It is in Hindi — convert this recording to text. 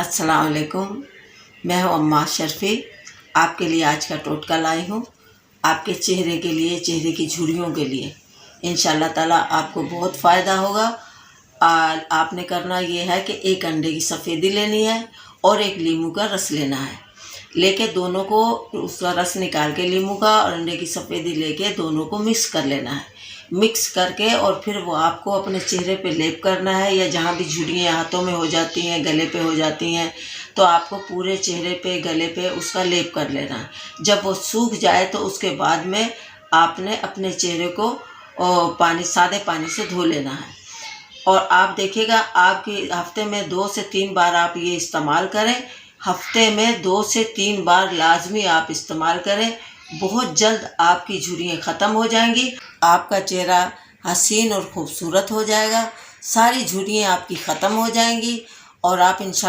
अस्सलाम वालेकुम। मैं हूँ अम्मा शर्फी। आपके लिए आज का टोटका लाई हूँ, आपके चेहरे के लिए, चेहरे की झुर्रियों के लिए। इंशाल्लाह ताला आपको बहुत फ़ायदा होगा। आपने करना ये है कि एक अंडे की सफ़ेदी लेनी है और एक नींबू का रस लेना है। लेके दोनों को, उसका रस निकाल के नींबू का और अंडे की सफ़ेदी लेके दोनों को मिक्स कर लेना है। मिक्स करके और फिर वो आपको अपने चेहरे पे लेप करना है, या जहाँ भी झुर्रियाँ हाथों में हो जाती हैं, गले पे हो जाती हैं, तो आपको पूरे चेहरे पे, गले पे उसका लेप कर लेना है। जब वो सूख जाए तो उसके बाद में आपने अपने चेहरे को सादे पानी से धो लेना है। और आप देखिएगा, आपकी हफ्ते में 2 से 3 बार आप ये इस्तेमाल करें। हफ्ते में 2 से 3 बार लाजमी आप इस्तेमाल करें। बहुत जल्द आपकी झुर्रियाँ ख़त्म हो जाएंगी, आपका चेहरा हसीन और खूबसूरत हो जाएगा। सारी झुर्रियाँ आपकी ख़त्म हो जाएंगी और आप इंशाल्लाह